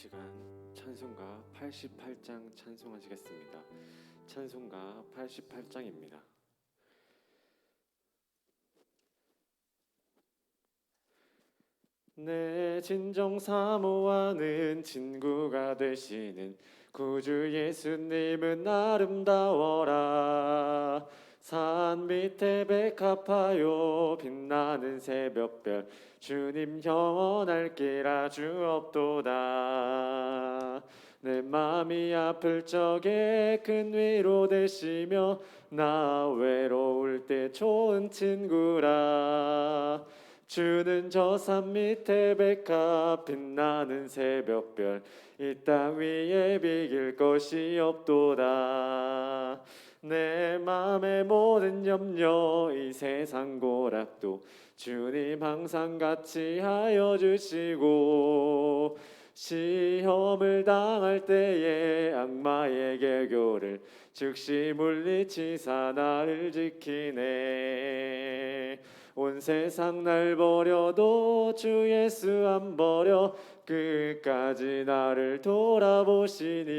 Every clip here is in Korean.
시간 찬송가 88장 찬송하시겠습니다. 찬송가 88장입니다. 내 진정 사모하는 친구가 되시는 구주 예수님은 아름다워라. 산 밑에 백합하여 빛나는 새벽별 주님 영원할 길 아주 없도다. 내 맘이 아플 적에 큰 위로 되시며 나 외로울 때 좋은 친구라. 주는 저 산 밑에 백합 빛나는 새벽별 이 땅 위에 비길 것이 없도다. 내 맘의 모든 염려 이 세상 고락도 주님 항상 같이 하여 주시고 시험을 당할 때에 악마의 개교를 즉시 물리치사 나를 지키네. 온 세상 날 버려도 주 예수 안 버려 끝까지 나를 돌아보시니.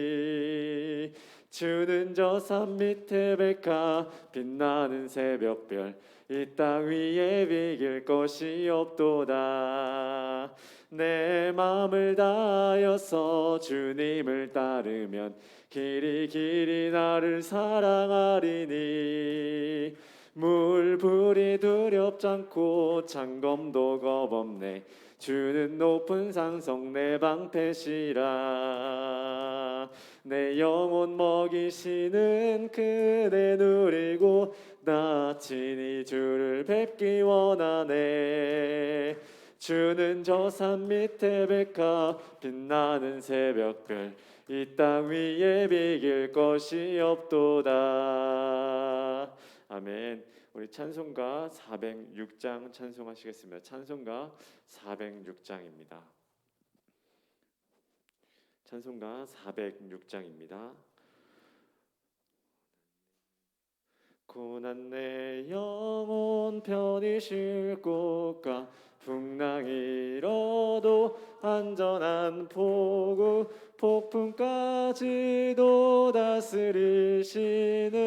주는 저 산 밑에 백합 빛나는 새벽별 이 땅 위에 비길 것이 없도다. 내 마음을 다하여서 주님을 따르면 길이 길이 나를 사랑하리니. 물불이 두렵지 않고 창검도 겁없네. 주는 높은 산성 내 방패시라. 내 영혼 먹이시는 그대 누리고 나 친히 주를 뵙기 원하네. 주는 저 산 밑에 백합 빛나는 새벽별 이 땅 위에 비길 것이 없도다. 아멘. 우리 찬송가 406장 찬송하시겠습니다. 찬송가 406장입니다. 찬송가 406장입니다. 고난 내 영혼 편히 쉴 곳과 풍랑이 일어도 안전한 포구 폭풍까지도 다스리시는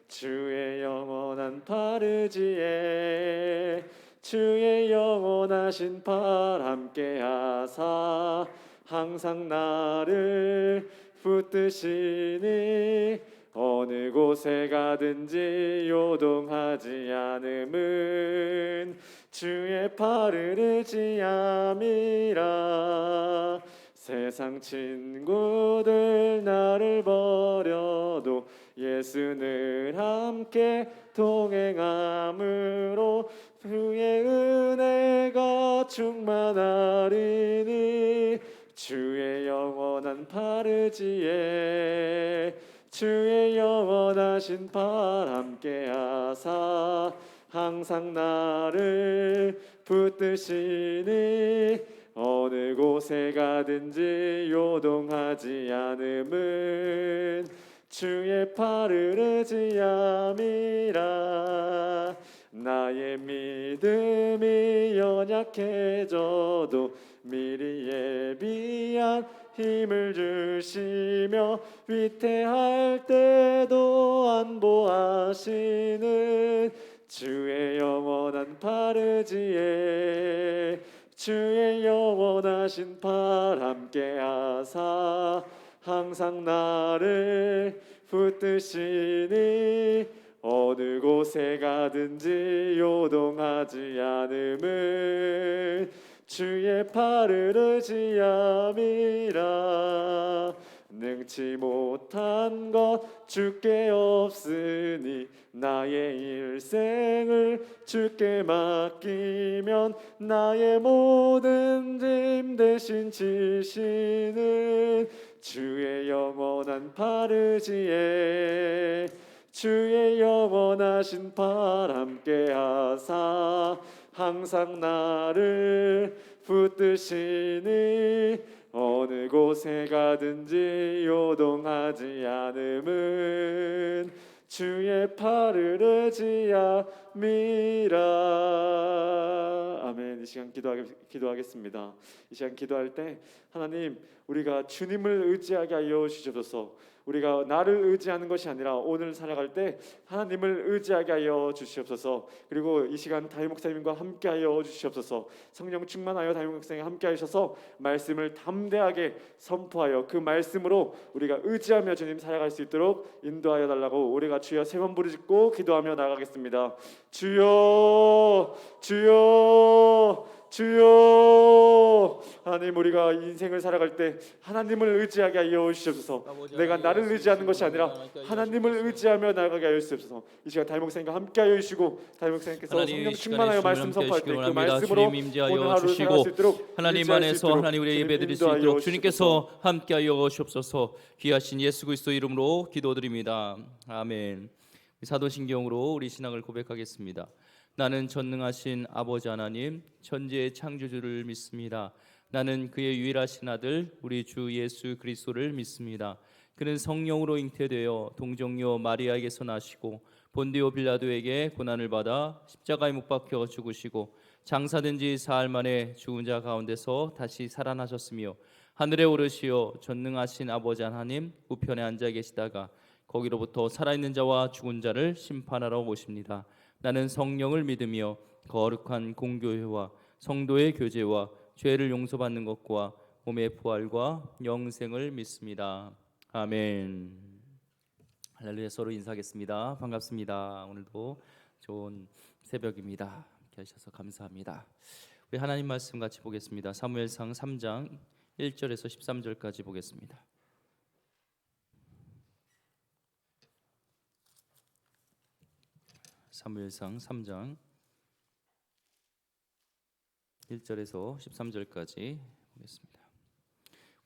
주의 영원한 파르지에 주의 영원하신 팔 함께하사 항상 나를 붙드시니. 어느 곳에 가든지 요동하지 않음은 주의 팔을 의지함이라. 세상 친구들 나를 버려도 예수는 함께 동행함으로 주의 은혜가 충만하리니. 주의 영원한 파르지에 주의 영원하신 팔 함께하사 항상 나를 붙드시니. 어느 곳에 가든지 요동하지 않음은 주의 팔을 의지함이라. 나의 믿음이 연약해져도 미리 예비한 힘을 주시며 위태할 때도 안보하시는 주의 영원한 파르지에 주의 영원하신 팔 함께하사 항상 나를 붙드시니. 어느 곳에 가든지 요동하지 않음은 주의 팔을 의지함이라. 능치 못한 것 주께 없으니 나의 일생을 주께 맡기면 나의 모든 짐 대신 지시는 주의 영원한 파르지에 주의 영원하신 팔 함께하사 항상 나를 붙드시니. 어느 곳에 가든지 요동하지 않음은 주의 팔을 의지함이라. 아멘. 이 시간 기도하겠습니다. 이 시간 기도할 때 하나님, 우리가 주님을 의지하게 하여 주시옵소서. 우리가 나를 의지하는 것이 아니라 오늘 살아갈 때 하나님을 의지하게 하여 주시옵소서. 그리고 이 시간 담임 목사님과 함께 하여 주시옵소서. 성령 충만하여 담임 목사님 함께 하셔서 말씀을 담대하게 선포하여 그 말씀으로 우리가 의지하며 주님 살아갈 수 있도록 인도하여 달라고 우리가 주여 세 번 부르짖고 기도하며 나가겠습니다. 주여, 주여, 주여. 하나님, 우리가 인생을 살아갈 때 하나님을 의지하게 하여 주시옵소서. 내가 나를 의지하는 것이 아니라 하나님을 의지하며 나가게 하여 주시옵소서. 이 시간 담임 목사님과 함께 하여 주시고 담임 목사님께서 성령 충만하여 말씀 선포할 때 그 말씀으로 오늘 하루 살아갈 수 있도록 하나님 안에서 하나님 우리의 예배 드릴 수 있도록 주님께서 함께 하여 주옵소서. 귀하신 예수 그리스도 이름으로 기도드립니다. 아멘. 사도신경으로 우리 신앙을 고백하겠습니다. 나는 전능하신 아버지 하나님 천지의 창조주를 믿습니다. 나는 그의 유일하신 아들 우리 주 예수 그리스도를 믿습니다. 그는 성령으로 잉태되어 동정녀 마리아에게서 나시고 본디오 빌라도에게 고난을 받아 십자가에 못 박혀 죽으시고 장사된 지 사흘 만에 죽은 자 가운데서 다시 살아나셨으며 하늘에 오르시어 전능하신 아버지 하나님 우편에 앉아 계시다가 거기로부터 살아있는 자와 죽은 자를 심판하러 오십니다. 나는 성령을 믿으며 거룩한 공교회와 성도의 교제와 죄를 용서받는 것과 몸의 부활과 영생을 믿습니다. 아멘. 할렐루야. 서로 인사하겠습니다. 반갑습니다. 오늘도 좋은 새벽입니다. 함께 하셔서 감사합니다. 우리 하나님 말씀 같이 보겠습니다. 사무엘상 3장 1절에서 13절까지 보겠습니다. 사무엘상 3장 1절에서 13절까지 보겠습니다.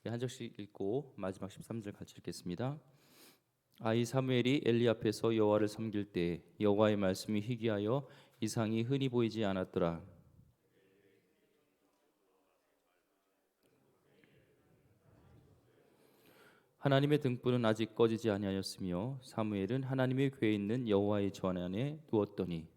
우리 한 절씩 읽고 마지막 13절 같이 읽겠습니다. 아이 사무엘이 엘리 앞에서 여호와를 섬길 때 여호와의 말씀이 희귀하여 이상이 흔히 보이지 않았더라. 하나님의 등불은 아직 꺼지지 아니하였으며 사무엘은 하나님의 궤에 있는 여호와의 전 안에 누웠더니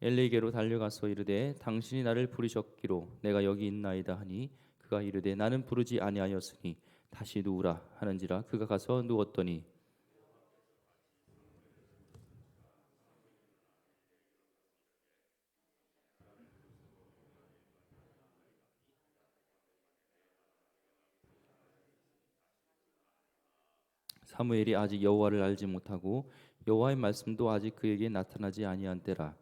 엘리에게로 달려가서 이르되 당신이 나를 부르셨기로 내가 여기 있나이다 하니 그가 이르되 나는 부르지 아니하였으니 다시 누우라 하는지라 그가 가서 누웠더니 사무엘이 아직 여호와를 알지 못하고 여호와의 말씀도 아직 그에게 나타나지 아니한 때라.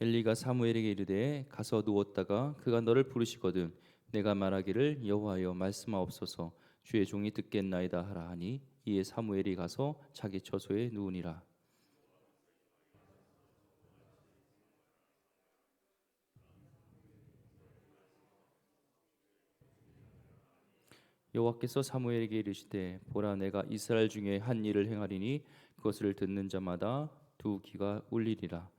엘리가 사무엘에게 이르되 가서 누웠다가 그가 너를 부르시거든 내가 말하기를 여호와여 말씀하옵소서 주의 종이 듣겠나이다 하라 하니 이에 사무엘이 가서 자기 처소에 누우니라. 여호와께서 사무엘에게 이르시되 보라 내가 이스라엘 중에 한 일을 행하리니 그것을 듣는 자마다 두 귀가 울리리라.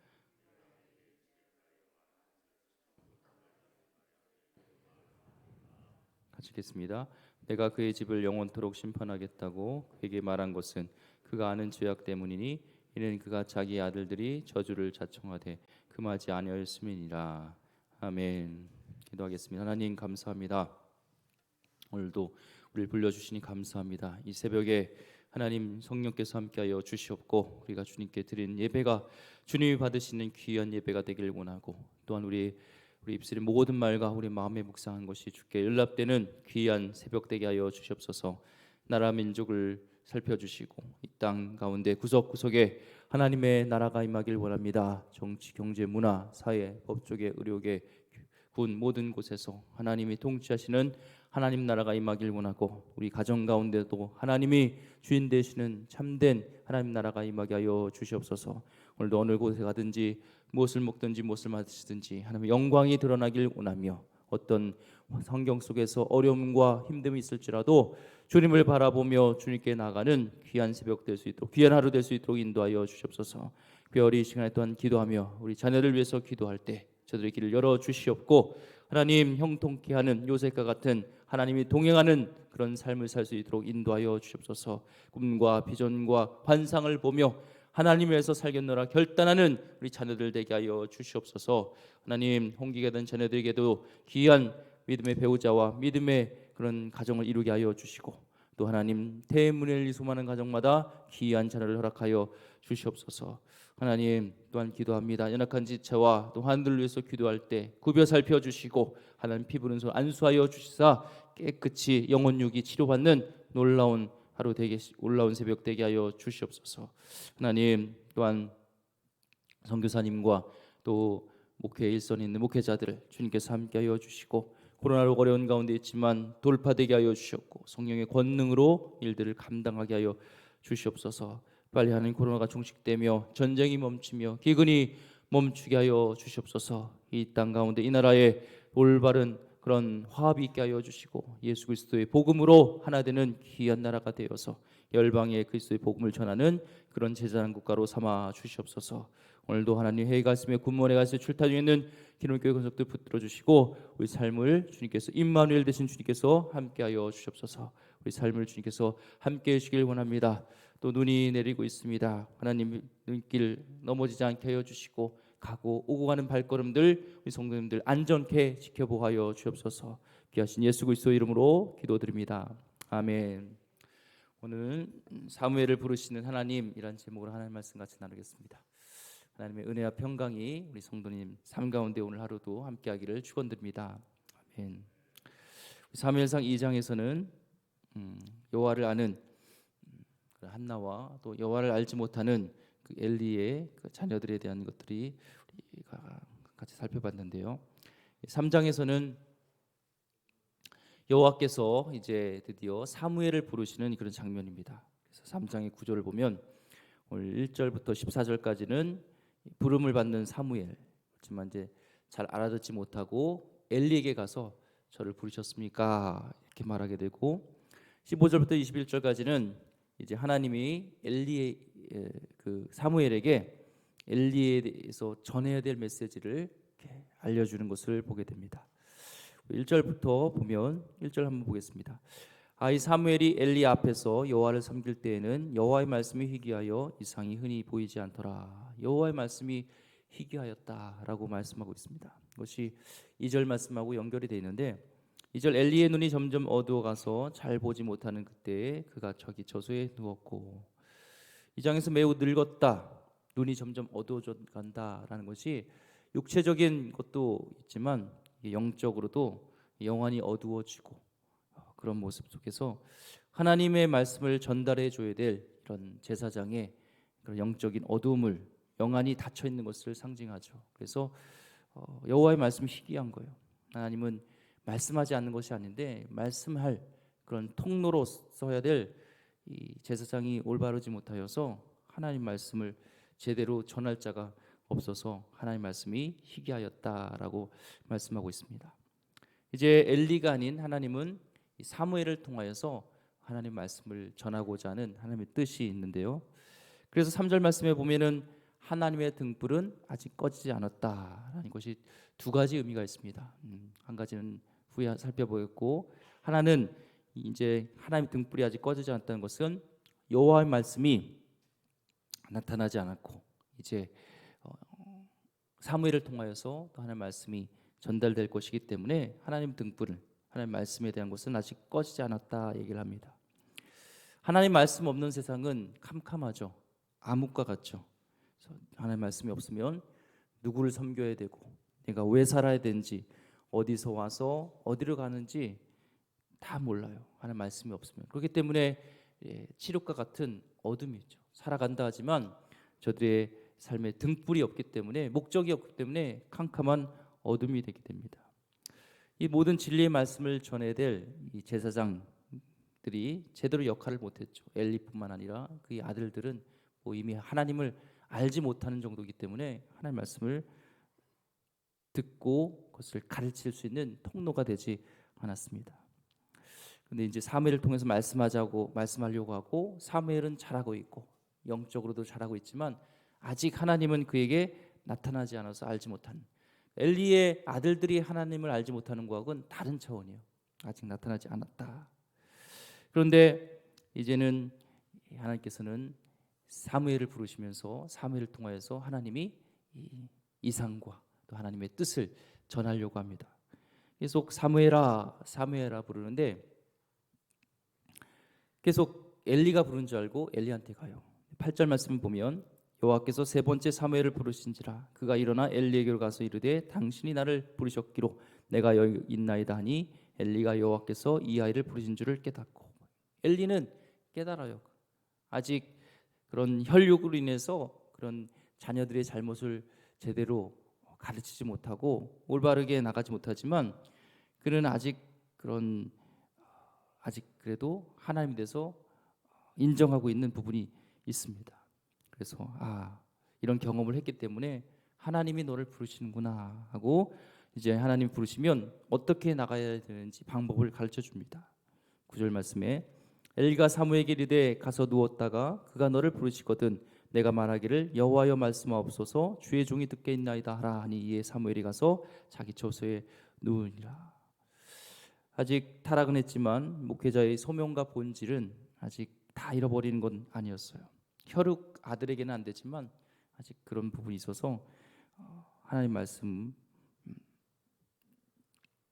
같이 읽겠습니다. 내가 그의 집을 영원토록 심판하겠다고 그에게 말한 것은 그가 아는 죄악 때문이니 이는 그가 자기 아들들이 저주를 자청하되 금하지 아니하였음이니라. 아멘. 기도하겠습니다. 하나님 감사합니다. 오늘도 우리를 불러주시니 감사합니다. 이 새벽에 하나님 성령께서 함께하여 주시옵고 우리가 주님께 드린 예배가 주님이 받으시는 귀한 예배가 되길 원하고 또한 우리 입술의 모든 말과 우리 마음에 묵상한 것이 주께 연락되는 귀한 새벽 되게 하여 주시옵소서. 나라 민족을 살펴주시고 이 땅 가운데 구석구석에 하나님의 나라가 임하길 원합니다. 정치, 경제, 문화, 사회, 법조계, 의료계, 군 모든 곳에서 하나님이 통치하시는 하나님 나라가 임하길 원하고 우리 가정 가운데도 하나님이 주인 되시는 참된 하나님 나라가 임하게 하여 주시옵소서. 오늘도 어느 곳에 가든지 무엇을 먹든지 무엇을 마시든지 하나님의 영광이 드러나길 원하며 어떤 성경 속에서 어려움과 힘듦이 있을지라도 주님을 바라보며 주님께 나가는 귀한 새벽 될 수 있도록, 귀한 하루 될 수 있도록 인도하여 주시옵소서. 특별히 이 시간에 또한 기도하며 우리 자녀들 위해서 기도할 때 저들의 길을 열어 주시옵고, 하나님 형통케 하는 요셉과 같은 하나님이 동행하는 그런 삶을 살 수 있도록 인도하여 주시옵소서. 꿈과 비전과 환상을 보며 하나님 위해서 살겠노라 결단하는 우리 자녀들 되게 하여 주시옵소서. 하나님 홍기가 된 자녀들에게도 귀한 믿음의 배우자와 믿음의 그런 가정을 이루게 하여 주시고, 또 하나님 대문을 소망하는 가정마다 귀한 자녀를 허락하여 주시옵소서. 하나님 또한 기도합니다. 연약한 지체와 또 환들을 위해서 기도할 때 구벼 살펴주시고 하나님 피부는 손 안수하여 주시사 깨끗이 영혼육이 치료받는 놀라운 하루 되게, 올라온 새벽 되게 하여 주시옵소서. 하나님 또한 선교사님과 또 목회 일선에 있는 목회자들을 주님께서 함께하여 주시고, 코로나로 어려운 가운데 있지만 돌파되게 하여 주셨고 성령의 권능으로 일들을 감당하게 하여 주시옵소서. 빨리 하는 코로나가 종식되며 전쟁이 멈추며 기근이 멈추게 하여 주시옵소서. 이 땅 가운데 이 나라에 올바른 그런 화합이 있게 하여 주시고 예수 그리스도의 복음으로 하나 되는 귀한 나라가 되어서 열방에 그리스도의 복음을 전하는 그런 제자한 국가로 삼아 주시옵소서. 오늘도 하나님 회의 가슴에 군무원에 가서 출타 중에 있는 기름교회 권속들 붙들어 주시고 우리 삶을 주님께서 임마누엘 되신 주님께서 함께하여 주시옵소서. 우리 삶을 주님께서 함께해 주시길 원합니다. 또 눈이 내리고 있습니다. 하나님 눈길 넘어지지 않게 하여 주시고 가고 오고 가는 발걸음들 우리 성도님들 안전케 지켜보하여 주옵소서. 귀하신 예수 그리스도 이름으로 기도드립니다. 아멘. 오늘 사무엘을 부르시는 하나님이란 제목으로 하나님 말씀 같이 나누겠습니다. 하나님의 은혜와 평강이 우리 성도님 삶 가운데 오늘 하루도 함께하기를 축원드립니다. 아멘. 사무엘상 2장에서는 여호와를 아는 한나와 또 여호와를 알지 못하는 그 엘리의 그 자녀들에 대한 것들이 우리가 같이 살펴봤는데요. 3장에서는 여호와께서 이제 드디어 사무엘을 부르시는 그런 장면입니다. 그래서 3장의 구조를 보면 오늘 1절부터 14절까지는 부름을 받는 사무엘, 그렇지만 이제 잘 알아듣지 못하고 엘리에게 가서 저를 부르셨습니까? 이렇게 말하게 되고 15절부터 21절까지는 이제 하나님이 엘리의 그 사무엘에게 엘리에 대해서 전해야 될 메시지를 이렇게 알려주는 것을 보게 됩니다. 1절부터 보면 1절 한번 보겠습니다. 이 사무엘이 엘리 앞에서 여호와를 섬길 때에는 여호와의 말씀이 희귀하여 이상이 흔히 보이지 않더라. 여호와의 말씀이 희귀하였다라고 말씀하고 있습니다. 이것이 2절 말씀하고 연결이 되어 있는데 2절 엘리의 눈이 점점 어두워가서 잘 보지 못하는 그때에 그가 저기 저소에 누웠고, 이 장에서 매우 늙었다, 눈이 점점 어두워져 간다라는 것이 육체적인 것도 있지만 영적으로도 영안이 어두워지고 그런 모습 속에서 하나님의 말씀을 전달해 줘야 될 이런 제사장의 그런 영적인 어두움을, 영안이 닫혀 있는 것을 상징하죠. 그래서 여호와의 말씀이 희귀한 거예요. 하나님은 말씀하지 않는 것이 아닌데 말씀할 그런 통로로 써야 될 이 제사장이 올바르지 못하여서 하나님 말씀을 제대로 전할 자가 없어서 하나님 말씀이 희귀하였다라고 말씀하고 있습니다. 이제 엘리가 아닌 하나님은 이 사무엘을 통하여서 하나님 말씀을 전하고자 하는 하나님의 뜻이 있는데요. 그래서 3절 말씀에 보면은 하나님의 등불은 아직 꺼지지 않았다라는 것이 두 가지 의미가 있습니다. 한 가지는 후에 살펴보겠고, 하나는 이제 하나님의 등불이 아직 꺼지지 않았다는 것은 여호와의 말씀이 나타나지 않았고 이제 사무엘을 통하여서 또 하나님의 말씀이 전달될 것이기 때문에 하나님 등불은, 하나님 말씀에 대한 것은 아직 꺼지지 않았다 얘기를 합니다. 하나님 말씀 없는 세상은 캄캄하죠. 암흑과 같죠. 하나님 말씀이 없으면 누구를 섬겨야 되고 내가 왜 살아야 되는지, 어디서 와서 어디로 가는지 다 몰라요. 하나님 말씀이 없으면. 그렇기 때문에 칠흑과 같은 어둠이 있죠. 살아간다 하지만 저들의 삶에 등불이 없기 때문에, 목적이 없기 때문에 캄캄한 어둠이 되게 됩니다. 이 모든 진리의 말씀을 전해야 될 이 제사장들이 제대로 역할을 못했죠. 엘리뿐만 아니라 그의 아들들은 이미 하나님을 알지 못하는 정도이기 때문에 하나님 말씀을 듣고 그것을 가르칠 수 있는 통로가 되지 않았습니다. 근데 이제 사무엘을 통해서 말씀하려고 하고 사무엘은 잘하고 있고 영적으로도 잘하고 있지만 아직 하나님은 그에게 나타나지 않아서 알지 못한, 엘리의 아들들이 하나님을 알지 못하는 것과는 다른 차원이에요. 아직 나타나지 않았다. 그런데 이제는 하나님께서는 사무엘을 부르시면서 사무엘을 통하여서 하나님이 이 이상과 또 하나님의 뜻을 전하려고 합니다. 계속 사무엘아 사무엘아 부르는데 계속 엘리가 부른 줄 알고 엘리한테 가요. 8절 말씀 보면 여호와께서 세 번째 사무엘을 부르신지라 그가 일어나 엘리에게로 가서 이르되 당신이 나를 부르셨기로 내가 여기 있나이다 하니 엘리가 여호와께서 이 아이를 부르신 줄을 깨닫고, 엘리는 깨달아요. 아직 그런 혈육으로 인해서 그런 자녀들의 잘못을 제대로 가르치지 못하고 올바르게 나가지 못하지만 그는 아직 그래도 하나님에 대해서 인정하고 있는 부분이 있습니다. 그래서 이런 경험을 했기 때문에 하나님이 너를 부르시는구나 하고 이제 하나님 부르시면 어떻게 나가야 되는지 방법을 가르쳐 줍니다. 9절 말씀에 엘리가 사무엘에게 이르되 가서 누웠다가 그가 너를 부르시거든 내가 말하기를 여호와여 말씀하옵소서 주의 종이 듣게 있나이다 하라 하니 이에 사무엘이 가서 자기 처소에 누우니라. 아직 타락은 했지만 목회자의 소명과 본질은 아직 다 잃어버리는 건 아니었어요. 혈육 아들에게는 안 되지만 아직 그런 부분이 있어서 하나님 말씀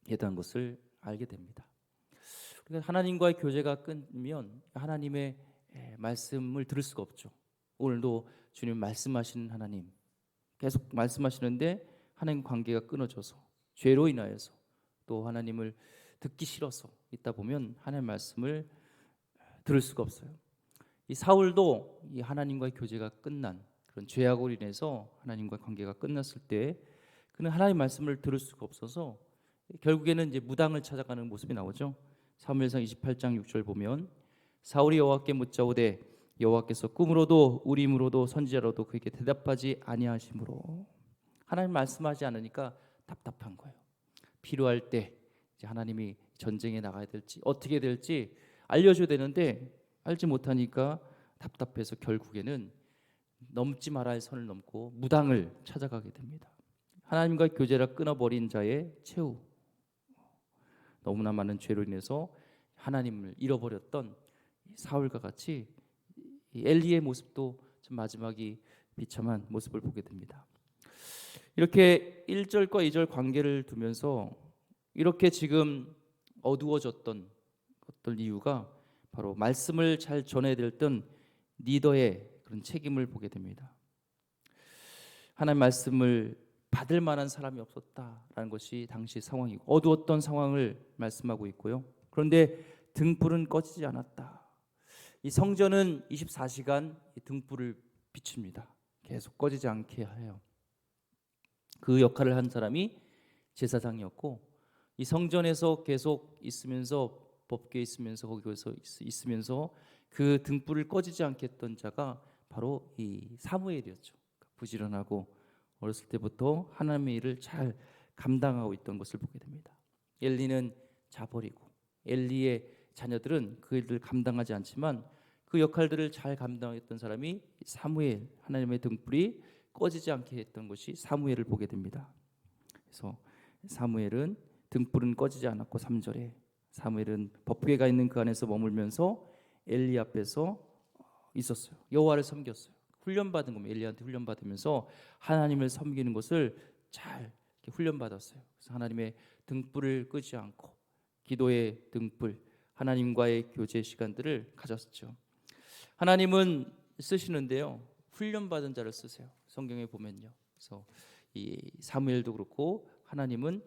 대한 것을 알게 됩니다. 우리가 하나님과의 교제가 끊으면 하나님의 말씀을 들을 수가 없죠. 오늘도 주님 말씀하시는 하나님 계속 말씀하시는데 하나님 관계가 끊어져서 죄로 인하여서 또 하나님을 듣기 싫어서 있다 보면 하나님 말씀을 들을 수가 없어요. 이 사울도 이 하나님과의 교제가 끝난 그런 죄악으로 인해서 하나님과 관계가 끝났을 때 그는 하나님 말씀을 들을 수가 없어서 결국에는 이제 무당을 찾아가는 모습이 나오죠. 사무엘상 28장 6절 보면 사울이 여호와께 묻자오되 여호와께서 꿈으로도 우림으로도 선지자로도 그에게 대답하지 아니하심으로, 하나님 말씀하지 않으니까 답답한 거예요. 필요할 때 이제 하나님이 전쟁에 나가야 될지 어떻게 될지 알려줘야 되는데 알지 못하니까 답답해서 결국에는 넘지 말아야 할 선을 넘고 무당을 찾아가게 됩니다. 하나님과 교제를 끊어버린 자의 최후, 너무나 많은 죄로 인해서 하나님을 잃어버렸던 사울과 같이 엘리의 모습도 좀 마지막이 비참한 모습을 보게 됩니다. 이렇게 1절과 2절 관계를 두면서 이렇게 지금 어두워졌던 어떤 이유가 바로 말씀을 잘 전해야 됐던 리더의 그런 책임을 보게 됩니다. 하나님 말씀을 받을 만한 사람이 없었다라는 것이 당시 상황이고 어두웠던 상황을 말씀하고 있고요. 그런데 등불은 꺼지지 않았다. 이 성전은 24시간 등불을 비춥니다. 계속 꺼지지 않게 해요. 그 역할을 한 사람이 제사장이었고 이 성전에서 계속 있으면서 법궤에 있으면서 거기서 있으면서 그 등불을 꺼지지 않게 했던 자가 바로 이 사무엘이었죠. 부지런하고 어렸을 때부터 하나님의 일을 잘 감당하고 있던 것을 보게 됩니다. 엘리는 자버리고 엘리의 자녀들은 그 일을 감당하지 않지만 그 역할들을 잘 감당했던 사람이 사무엘, 하나님의 등불이 꺼지지 않게 했던 것이 사무엘을 보게 됩니다. 그래서 사무엘은 등불은 꺼지지 않았고 3절에 사무엘은 법궤가 있는 그 안에서 머물면서 엘리 앞에서 있었어요. 여호와를 섬겼어요. 훈련받은 겁니다. 엘리한테 훈련받으면서 하나님을 섬기는 것을 잘 훈련받았어요. 그래서 하나님의 등불을 끄지 않고 기도의 등불, 하나님과의 교제 시간들을 가졌죠. 하나님은 쓰시는데요, 훈련받은 자를 쓰세요. 성경에 보면요. 그래서 이 사무엘도 그렇고 하나님은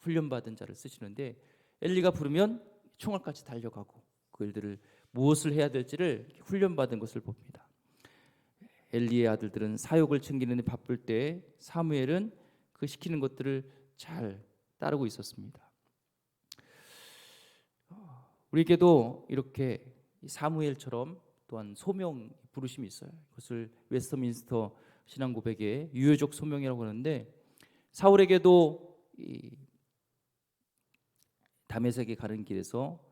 훈련받은 자를 쓰시는데 엘리가 부르면 총알같이 달려가고 그 일들을 무엇을 해야 될지를 훈련받은 것을 봅니다. 엘리의 아들들은 사역을 챙기는 데 바쁠 때 사무엘은 그 시키는 것들을 잘 따르고 있었습니다. 우리에게도 이렇게 사무엘처럼 또한 소명 부르심이 있어요. 그것을 웨스터민스터 신앙 고백의 유효적 소명이라고 하는데 사울에게도 이 다메섹에 가는 길에서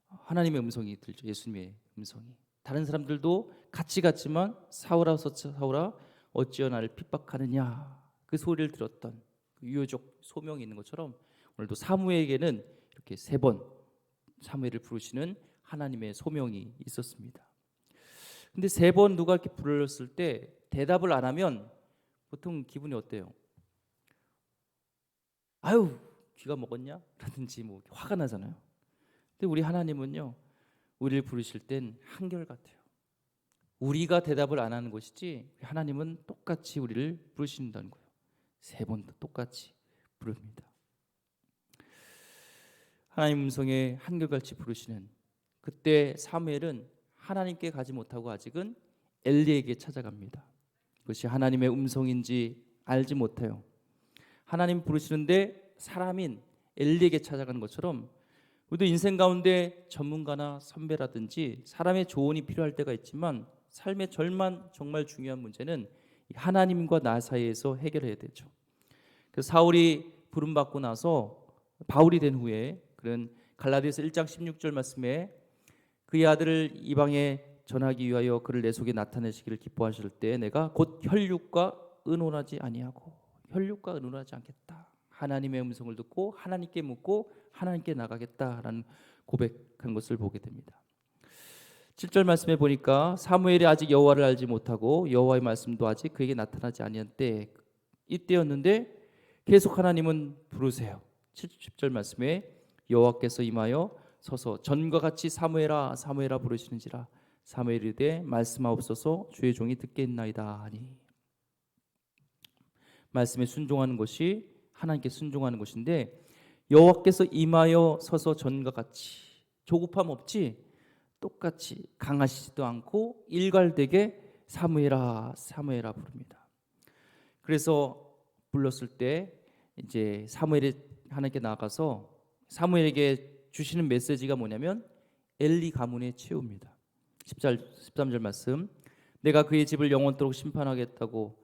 하나님의 음성이 들죠. 예수님의 음성이. 다른 사람들도 같이 갔지만 사울아 사울아 어찌어 나를 핍박하느냐 그 소리를 들었던 그 유효적 소명이 있는 것처럼 오늘도 사무엘에게는 이렇게 3번 사무엘을 부르시는 하나님의 소명이 있었습니다. 근데 3번 누가 이렇게 불렀을 때 대답을 안 하면 보통 기분이 어때요? 아유 귀가 먹었냐? 라든지 뭐 화가 나잖아요. 근데 우리 하나님은요 우리를 부르실 땐 한결같아요. 우리가 대답을 안 하는 것이지 하나님은 똑같이 우리를 부르신다는 거예요. 3번도 똑같이 부릅니다. 하나님 음성에 한결같이 부르시는 그때 사무엘은 하나님께 가지 못하고 아직은 엘리에게 찾아갑니다. 그것이 하나님의 음성인지 알지 못해요. 하나님 부르시는데 사람인 엘리에게 찾아가는 것처럼 우리도 인생 가운데 전문가나 선배라든지 사람의 조언이 필요할 때가 있지만 삶의 정말 중요한 문제는 하나님과 나 사이에서 해결해야 되죠. 그 사울이 부름받고 나서 바울이 된 후에 그런 갈라디아서 1장 16절 말씀에 그의 아들을 이방에 전하기 위하여 그를 내 속에 나타내시기를 기뻐하실 때 내가 곧 혈육과 의논하지 아니하고 혈육과 의논하지 않겠다. 하나님의 음성을 듣고 하나님께 묻고 하나님께 나가겠다라는 고백한 것을 보게 됩니다. 7절 말씀에 보니까 사무엘이 아직 여호와를 알지 못하고 여호와의 말씀도 아직 그에게 나타나지 아니한 때 이때였는데 계속 하나님은 부르세요. 10절 말씀에 여호와께서 임하여 서서 전과 같이 사무엘아 사무엘아 부르시는지라 사무엘이 이르되 말씀하옵소서 주의 종이 듣겠나이다 하니 말씀에 순종하는 것이 하나님께 순종하는 것인데 여호와께서 임하여 서서 전과 같이 조급함 없지 똑같이 강하시지도 않고 일괄되게 사무엘아 사무엘아 부릅니다. 그래서 불렀을 때 이제 사무엘이 하나님께 나아가서 사무엘에게 주시는 메시지가 뭐냐면 엘리 가문의 최후입니다. 13절 말씀 내가 그의 집을 영원토록 심판하겠다고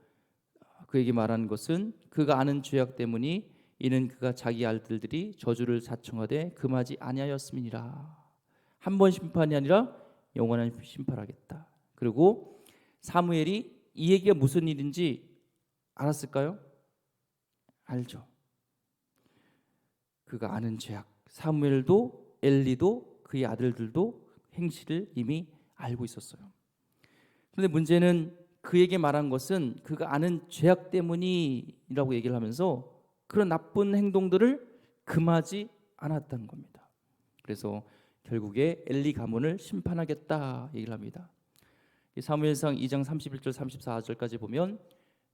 그에게 말하는 것은 그가 아는 죄악 때문이 이는 그가 자기 아들들이 저주를 사청하되 금하지 아니하였음이니라. 한 번 심판이 아니라 영원한 심판하겠다. 그리고 사무엘이 이 얘기가 무슨 일인지 알았을까요? 알죠. 그가 아는 죄악 사무엘도 엘리도 그의 아들들도 행실을 이미 알고 있었어요. 그런데 문제는 그에게 말한 것은 그가 아는 죄악 때문이라고 얘기를 하면서 그런 나쁜 행동들을 금하지 않았다는 겁니다. 그래서 결국에 엘리 가문을 심판하겠다 얘기를 합니다. 사무엘상 2장 31절 34절까지 보면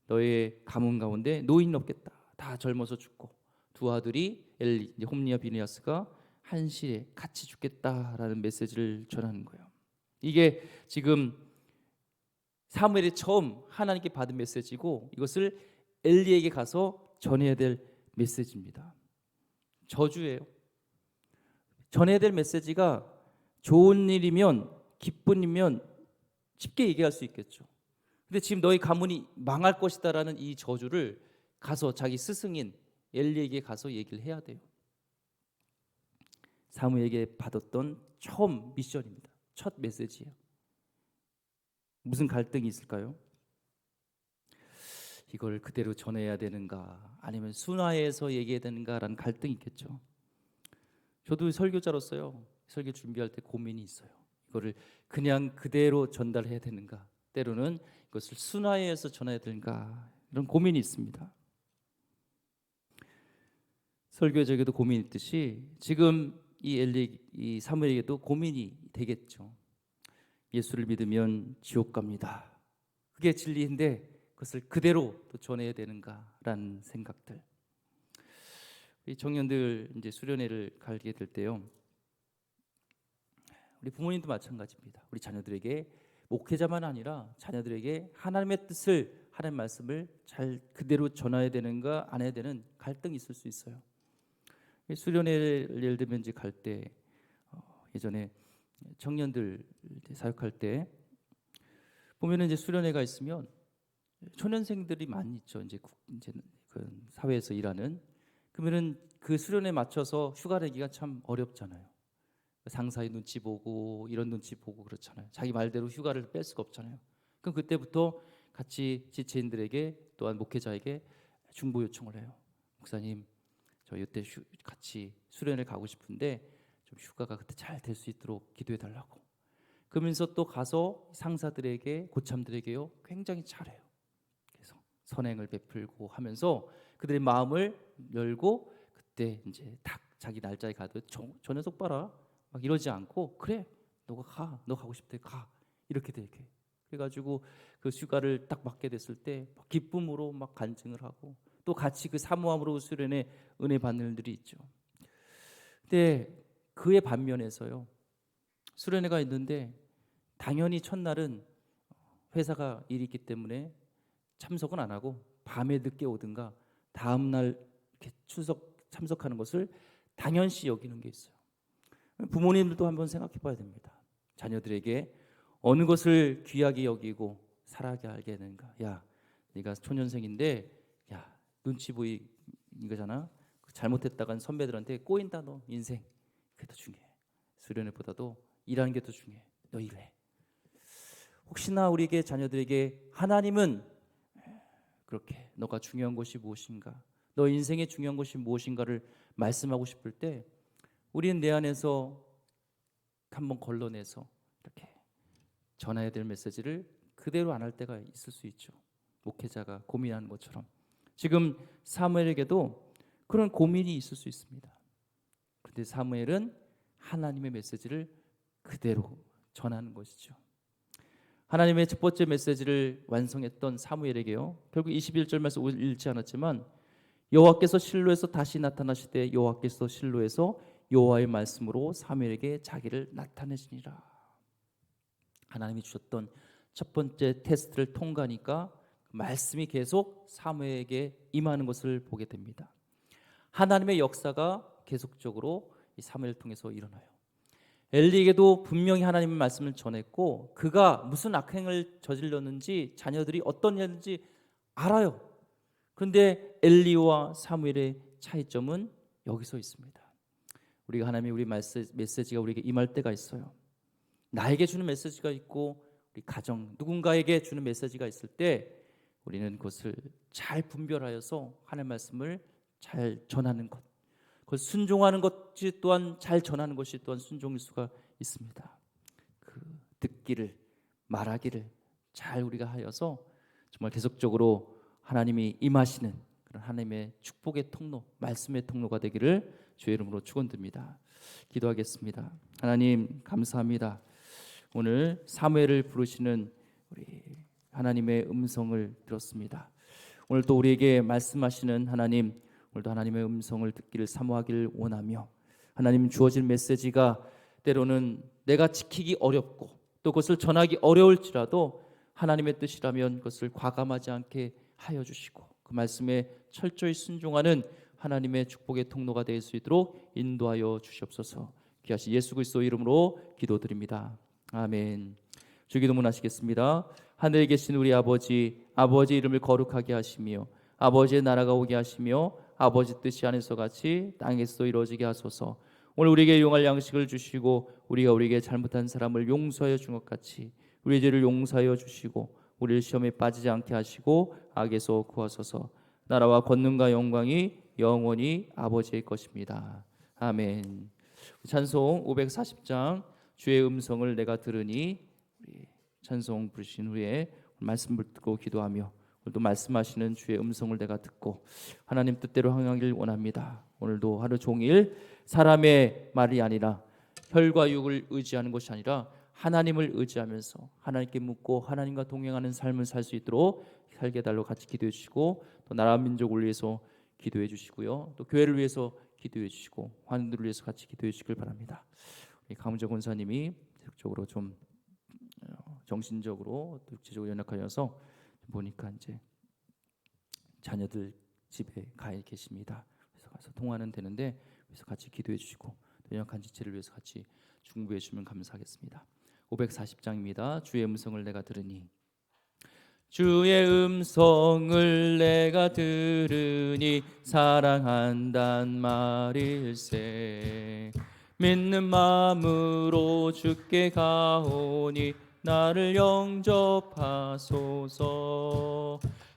너의 가문 가운데 노인이 없겠다. 다 젊어서 죽고 두 아들이 엘리, 홈리와 비느하스가 한시에 같이 죽겠다라는 메시지를 전하는 거예요. 이게 지금 사무엘이 처음 하나님께 받은 메시지고 이것을 엘리에게 가서 전해야 될 메시지입니다. 저주예요. 전해야 될 메시지가 좋은 일이면 기쁜 일이면 쉽게 얘기할 수 있겠죠. 근데 지금 너희 가문이 망할 것이다라는 이 저주를 가서 자기 스승인 엘리에게 가서 얘기를 해야 돼요. 사무엘에게 받았던 처음 미션입니다. 첫 메시지예요. 무슨 갈등이 있을까요? 이걸 그대로 전해야 되는가 아니면 순화해서 얘기해야 되는가라는 갈등이 있겠죠. 저도 설교자로서요. 설교 준비할 때 고민이 있어요. 이거를 그냥 그대로 전달해야 되는가 때로는 이것을 순화해서 전해야 되는가 이런 고민이 있습니다. 설교자에게도 고민이 있듯이 지금 이 사무엘에게도 고민이 되겠죠. 예수를 믿으면 지옥 갑니다. 그게 진리인데 그것을 그대로 또 전해야 되는가라는 생각들. 우리 청년들 이제 수련회를 가게 될 때요. 우리 부모님도 마찬가지입니다. 우리 자녀들에게 목회자만 아니라 자녀들에게 하나님의 뜻을 하나님의 말씀을 잘 그대로 전해야 되는가 안 해야 되는 갈등이 있을 수 있어요. 수련회를 예를 들면 이제 갈 때 예전에 청년들 사역할 때 보면은 이제 수련회가 있으면 초년생들이 많이 있죠. 이제 그 사회에서 일하는, 그러면은 그 수련에 맞춰서 휴가 내기가 참 어렵잖아요. 상사의 눈치 보고 이런 눈치 보고 그렇잖아요. 자기 말대로 휴가를 뺄 수가 없잖아요. 그럼 그때부터 같이 지체인들에게 또한 목회자에게 중보 요청을 해요. 목사님, 저 이때 같이 수련을 가고 싶은데 좀 휴가가 그때 잘 될 수 있도록 기도해 달라고. 그러면서 또 가서 상사들에게, 고참들에게요 굉장히 잘해요. 그래서 선행을 베풀고 하면서 그들의 마음을 열고, 그때 이제 딱 자기 날짜에 가도 저 녀석 봐라 막 이러지 않고, 그래 너가 가, 너 가고 싶대 가, 이렇게 되게. 그래가지고 그 휴가를 딱 맞게 됐을 때 기쁨으로 막 간증을 하고, 또 같이 그 사모함으로 수련에 은혜 받는 일들이 있죠. 근데 그의 반면에서요, 수련회가 있는데 당연히 첫날은 회사가 일이 있기 때문에 참석은 안 하고 밤에 늦게 오든가 다음 날 이렇게 참석하는 것을 당연시 여기는 게 있어요. 부모님들도 한번 생각해 봐야 됩니다. 자녀들에게 어느 것을 귀하게 여기고 사랑하게 알게 되는가. 야, 네가 초년생인데 야, 눈치 보이는 거잖아. 잘못했다간 선배들한테 꼬인다 너 인생. 그게 더 중요해. 수련회보다도 일하는 게 더 중요해. 너 일해. 혹시나 우리에게 자녀들에게 하나님은 그렇게 너가 중요한 것이 무엇인가, 너 인생의 중요한 것이 무엇인가를 말씀하고 싶을 때 우리는 내 안에서 한번 걸러내서 이렇게 전해야 될 메시지를 그대로 안 할 때가 있을 수 있죠. 목회자가 고민하는 것처럼 지금 사무엘에게도 그런 고민이 있을 수 있습니다. 그런데 사무엘은 하나님의 메시지를 그대로 전하는 것이죠. 하나님의 첫 번째 메시지를 완성했던 사무엘에게요, 결국 21절 말씀 읽지 않았지만 여호와께서 실로에서 다시 나타나시되 여호와께서 실로에서 여호와의 말씀으로 사무엘에게 자기를 나타내시니라. 하나님이 주셨던 첫 번째 테스트를 통과하니까 말씀이 계속 사무엘에게 임하는 것을 보게 됩니다. 하나님의 역사가 계속적으로 이 사무엘을 통해서 일어나요. 엘리에게도 분명히 하나님의 말씀을 전했고 그가 무슨 악행을 저질렀는지, 자녀들이 어떤 일인지 알아요. 그런데 엘리와 사무엘의 차이점은 여기서 있습니다. 우리가 하나님이 우리 메시지가 우리에게 임할 때가 있어요. 나에게 주는 메시지가 있고 우리 가정 누군가에게 주는 메시지가 있을 때 우리는 그것을 잘 분별하여서 하나님의 말씀을 잘 전하는 것, 그걸 순종하는 것이 또한 잘 전하는 것이 또한 순종일 수가 있습니다. 그 듣기를, 말하기를 잘 우리가 하여서 정말 계속적으로 하나님이 임하시는 그런 하나님의 축복의 통로, 말씀의 통로가 되기를 주의 이름으로 축원드립니다. 기도하겠습니다. 하나님 감사합니다. 오늘 사무엘을 부르시는 우리 하나님의 음성을 들었습니다. 오늘 또 우리에게 말씀하시는 하나님, 오늘도 하나님의 음성을 듣기를 사모하기를 원하며, 하나님 주어진 메시지가 때로는 내가 지키기 어렵고 또 그것을 전하기 어려울지라도 하나님의 뜻이라면 그것을 과감하지 않게 하여 주시고 그 말씀에 철저히 순종하는 하나님의 축복의 통로가 될 수 있도록 인도하여 주시옵소서. 귀하신 예수 그리스도 이름으로 기도드립니다. 아멘. 주기도문 하시겠습니다. 하늘에 계신 우리 아버지, 아버지 이름을 거룩하게 하시며 아버지의 나라가 오게 하시며 아버지 뜻이 하늘에서 같이 땅에서도 이루어지게 하소서. 오늘 우리에게 용할 양식을 주시고 우리가 우리에게 잘못한 사람을 용서하여 준 것 같이 우리의 죄를 용서하여 주시고 우리를 시험에 빠지지 않게 하시고 악에서 구하소서. 나라와 권능과 영광이 영원히 아버지의 것입니다. 아멘. 찬송 540장 주의 음성을 내가 들으니, 우리 찬송 부르신 후에 말씀을 듣고 기도하며 오늘도 말씀하시는 주의 음성을 내가 듣고 하나님 뜻대로 행하길 원합니다. 오늘도 하루 종일 사람의 말이 아니라 혈과 육을 의지하는 것이 아니라 하나님을 의지하면서 하나님께 묻고 하나님과 동행하는 삶을 살 수 있도록 살게 달라고 같이 기도해 주시고, 또 나라 민족을 위해서 기도해 주시고요, 또 교회를 위해서 기도해 주시고 환우들을 위해서 같이 기도해 주시길 바랍니다. 우리 강문정 권사님이 적극적으로 좀 정신적으로 또 육체적으로 연약하여서 보니까 이제 자녀들 집에 가 계십니다. 그래서 가서 통화는 되는데 그래서 같이 기도해 주시고 또 연약한 지체를 위해서 같이 중보해 주시면 감사하겠습니다. 540장입니다. 주의 음성을 내가 들으니, 주의 음성을 내가 들으니 사랑한단 말일세. 믿는 마음으로 주께 가오니 나를 영접하소서.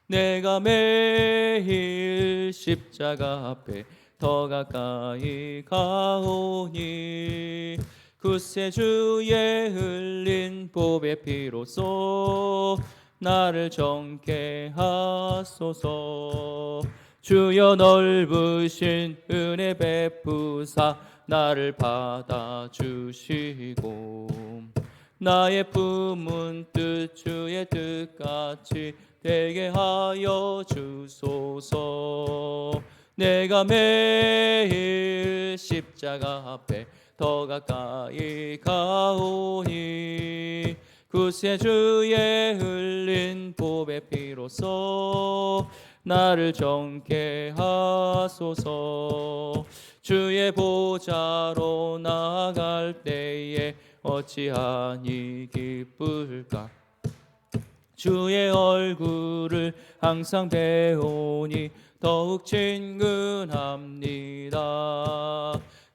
내가 매일 십자가 앞에 더 가까이 가오니 구세 주의 흘린 보배 피로써 나를 정케 하소서. 주여 넓으신 은혜 베푸사 나를 받아주시고 나의 품은 뜻 주의 뜻같이 되게 하여 주소서. 내가 매일 십자가 앞에 더 가까이 가오니 구세 주의 흘린 보배 피로써 나를 정케 하소서. 주의 보좌로 나아갈 때에 어찌하니 기쁠까. 주의 얼굴을 항상 배우니 더욱 친근합니다.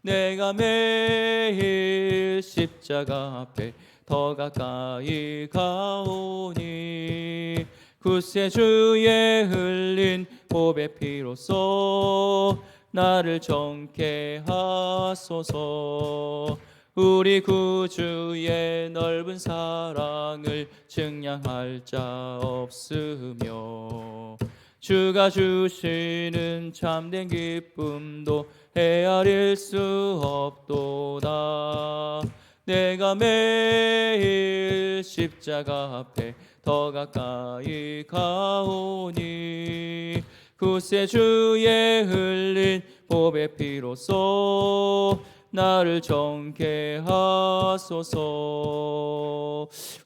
내가 매일 십자가 앞에 더 가까이 가오니 구세 주의 흘린 보배 피로써 나를 정케 하소서. 우리 구주의 넓은 사랑을 증량할 자 없으며 주가 주시는 참된 기쁨도 헤아릴 수 없도다. 내가 매일 십자가 앞에 더 가까이 가오니 구세 주의 흘린 보배 피로써 나를 정케 하소서.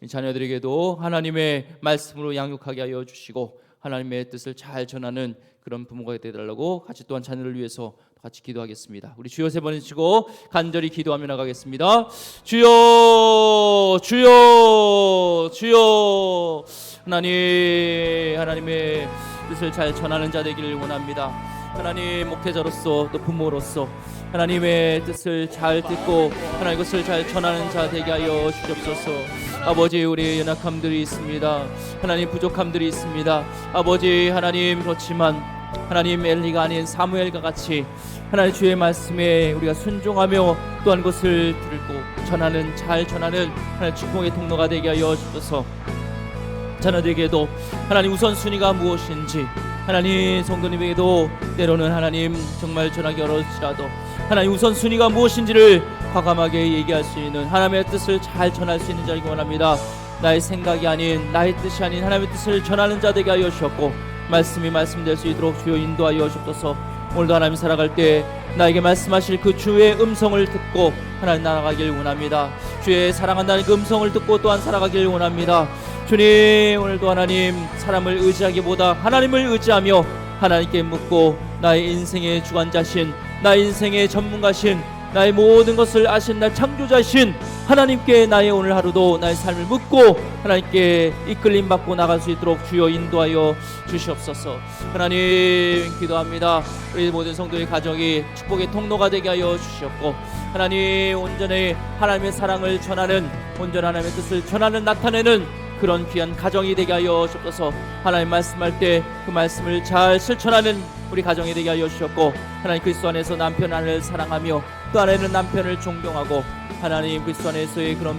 자녀들에게도 하나님의 말씀으로 양육하게 하여 주시고 하나님의 뜻을 잘 전하는 그런 부모가 되달라고 같이 또한 자녀를 위해서 같이 기도하겠습니다. 우리 주여 세 번 외치고 간절히 기도하며 나가겠습니다. 주여 주여 주여. 하나님의 뜻을 잘 전하는 자 되기를 원합니다. 하나님 목회자로서 또 부모로서 하나님의 뜻을 잘 듣고 하나님 것을 잘 전하는 자 되게 하여 주옵소서. 아버지, 우리의 연약함들이 있습니다. 하나님 부족함들이 있습니다. 아버지 하나님, 그렇지만 하나님 엘리가 아닌 사무엘과 같이 하나님 주의 말씀에 우리가 순종하며 또한 것을 들고 전하는, 잘 전하는 하나님 축복의 통로가 되게 하여 주옵소서. 자녀들에게도 하나님 우선순위가 무엇인지, 하나님 성도님에게도 때로는 하나님 정말 전하기 어려울지라도 하나님 우선순위가 무엇인지를 과감하게 얘기할 수 있는, 하나님의 뜻을 잘 전할 수 있는 자이기 원합니다. 나의 생각이 아닌, 나의 뜻이 아닌 하나님의 뜻을 전하는 자 되게 하여 주셨고 말씀이 말씀될 수 있도록 주여 인도하여 주옵소서. 오늘도 하나님 살아갈 때 나에게 말씀하실 그 주의 음성을 듣고 하나님 나아가길 원합니다. 주의 사랑한다는 그 음성을 듣고 또한 살아가길 원합니다. 주님, 오늘도 하나님 사람을 의지하기보다 하나님을 의지하며 하나님께 묻고 나의 인생의 주관자신, 나의 인생의 전문가신, 나의 모든 것을 아신 나 창조자신 하나님께 나의 오늘 하루도 나의 삶을 묻고 하나님께 이끌림 받고 나갈 수 있도록 주여 인도하여 주시옵소서. 하나님 기도합니다. 우리 모든 성도의 가정이 축복의 통로가 되게 하여 주시옵고 하나님 온전히 하나님의 사랑을 전하는, 온전한 하나님의 뜻을 전하는, 나타내는 그런 귀한 가정이 되게 하여 주옵소서. 하나님 말씀할 때 그 말씀을 잘 실천하는 우리 가정이 되게 하여 주셨고 하나님 그리스도 안에서 남편 아내를 사랑하며 또 아내는 남편을 존경하고 하나님 그리스도 안에서의 그런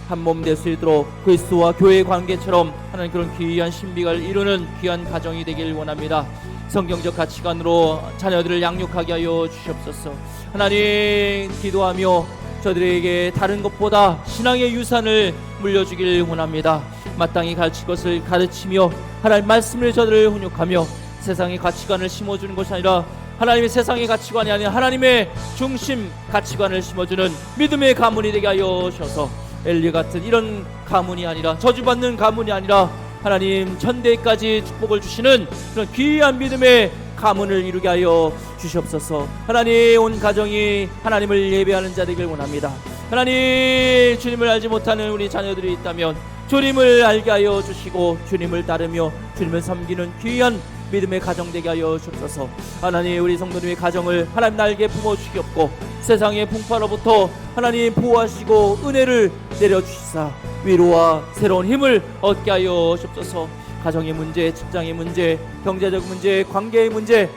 한 몸 될 수 있도록 그리스도와 교회의 관계처럼 하나님 그런 귀한 신비를 이루는 귀한 가정이 되길 원합니다. 성경적 가치관으로 자녀들을 양육하게 하여 주시옵소서. 하나님 기도하며 저들에게 다른 것보다 신앙의 유산을 물려주길 원합니다. 마땅히 가르칠 것을 가르치며 하나님 말씀을 저들을 훈육하며 세상의 가치관을 심어주는 것이 아니라 하나님의 세상의 가치관이 아닌 하나님의 중심 가치관을 심어주는 믿음의 가문이 되게 하여 주셔서 엘리 같은 이런 가문이 아니라, 저주받는 가문이 아니라 하나님 천대까지 축복을 주시는 그런 귀한 믿음의 가문을 이루게 하여 주시옵소서. 하나님 온 가정이 하나님을 예배하는 자 되길 원합니다. 하나님 주님을 알지 못하는 우리 자녀들이 있다면 주님을 알게 하여 주시고 주님을 따르며 주님을 섬기는 귀한 믿음의 가정 되게 하여 주옵소서. 하나님, 우리 성도님의 가정을 하나님 날개 품어주시옵고 세상의 풍파로부터 하나님 보호하시고 은혜를 내려주시사 위로와 새로운 힘을 얻게 하여 주옵소서. 가정의 문제, 직장의 문제, 경제적 문제, 관계의 문제,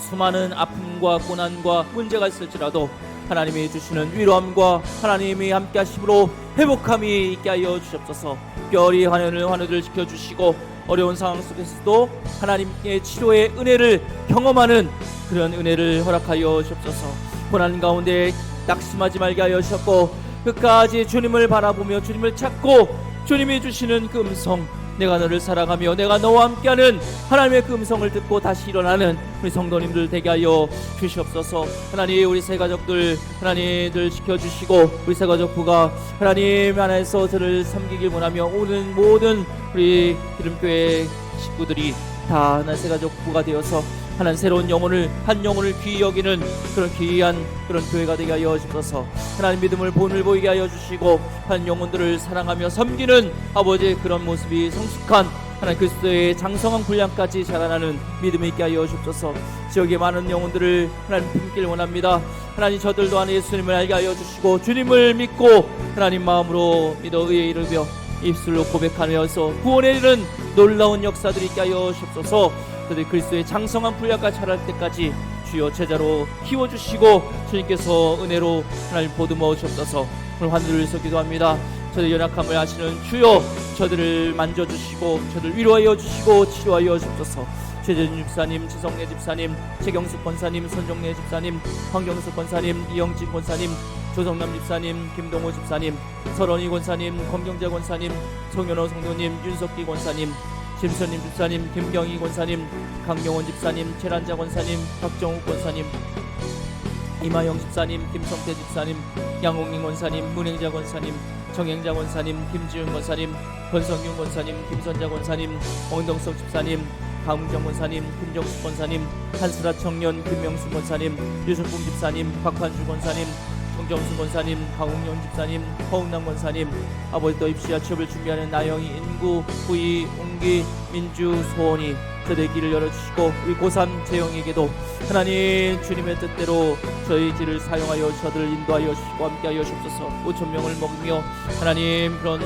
수많은 아픔과 고난과 문제가 있을지라도 하나님이 주시는 위로함과 하나님이 함께 하심으로 회복함이 있게 하여 주옵소서. 별이 환우를 지켜주시고 어려운 상황 속에서도 하나님의 치료의 은혜를 경험하는 그런 은혜를 허락하여 주옵소서. 고난 가운데 낙심하지 말게 하여 주셨고 끝까지 주님을 바라보며 주님을 찾고 주님이 주시는 그 음성, 내가 너를 사랑하며 내가 너와 함께하는 하나님의 그 음성을 듣고 다시 일어나는 우리 성도님들 되게 하여 주시옵소서. 하나님, 우리 새 가족들 하나님들 지켜주시고 우리 새 가족부가 하나님 안에서 저를 섬기길 원하며 오는 모든 우리 기름교회 식구들이 다 하나님 새 가족부가 되어서 하나님 새로운 영혼을 한 영혼을 귀히 여기는 그런 귀한 그런 교회가 되게 하여 주옵소서. 하나님 믿음을 본을 보이게 하여 주시고 한 영혼들을 사랑하며 섬기는 아버지의 그런 모습이 성숙한 하나님 그리스도의 장성한 분량까지 자라나는 믿음이 있게 하여 주옵소서. 지역의 많은 영혼들을 하나님 품길 원합니다. 하나님, 저들도 안에 예수님을 알게 하여 주시고 주님을 믿고 하나님 마음으로 믿어 의에 이르며 입술로 고백하면서 구원에 이르는 놀라운 역사들이 있게 하여 주옵소서. 그들이 그리스도의 장성한 분량까지 자랄 때까지 주여 제자로 키워주시고 주님께서 은혜로 하나님 보듬어 주옵소서. 오늘 환우를 위해서 기도합니다. 저들 연약함을 아시는 주여, 저들을 만져주시고 저들 위로하여 주시고 치료하여 주옵소서. 최재준 집사님, 지성래 집사님, 최경숙 권사님, 손종래 집사님, 황경숙 권사님, 이영진 권사님, 조성남 집사님, 김동호 집사님, 설원희 권사님, 검경재 권사님, 송현호 성도님, 윤석기 권사님, 심선님 집사님, 김경희 권사님, 강경원 집사님, 최란자 권사님, 박정욱 권사님, 이마영 집사님, 김성태 집사님, 양홍인 권사님, 문행자 권사님, 정행자 권사님, 김지훈 권사님, 권성균 권사님, 김선자 권사님, 원동석 집사님, 강웅정 권사님, 김정숙 권사님, 한스라 청년, 김명수 권사님, 유석봉 집사님, 박환주 권사님, 정정수 권사님, 강웅영 집사님, 허웅남 권사님, 아버지 또 입시와 취업을 준비하는 나영이, 인구, 후이, 웅기, 민주, 소원이 저들의 길을 열어주시고 우리 고3 재영에게도 하나님 주님의 뜻대로 저희 길을 사용하여 저들을 인도하여 주시고 함께하여 주옵소서. 5,000명을 먹이며 하나님 그런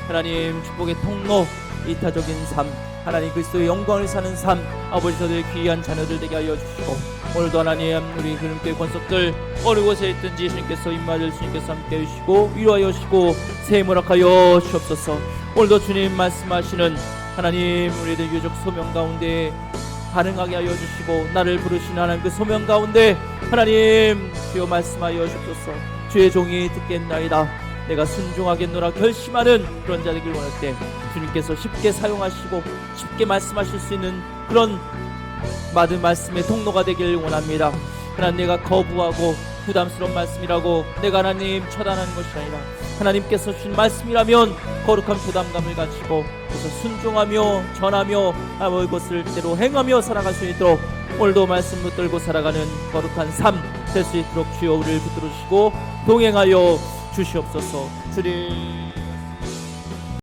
하나님 축복의 통로, 이타적인 삶, 하나님 그리스도의 영광을 사는 삶, 아버지 저들의 귀한 자녀들 되게 하여 주시고 오늘도 하나님 우리 그림교회 권속들 어느 곳에 있든지 주님께서 임마를 주님께서 함께 해주시고 위로하여 주시고 새해 모락하여 주옵소서. 오늘도 주님 말씀하시는 하나님 우리들 유족 소명 가운데 반응하게 하여 주시고 나를 부르신 하나님 그 소명 가운데 하나님 주여 말씀하여 주옵소서. 주의 종이 듣겠나이다, 내가 순종하겠노라 결심하는 그런 자 되길 원할 때 주님께서 쉽게 사용하시고 쉽게 말씀하실 수 있는 그런 많은 말씀의 통로가 되길 원합니다. 하나님, 내가 거부하고 부담스러운 말씀이라고 내가 하나님 처단하는 것이 아니라 하나님께서 주신 말씀이라면 거룩한 부담감을 가지고 그래서 순종하며 전하며 아버지 것을 대로 행하며 살아갈 수 있도록 오늘도 말씀 붙들고 살아가는 거룩한 삶 될 수 있도록 주여 우리를 붙들어 주시고 동행하여 주시옵소서. 주님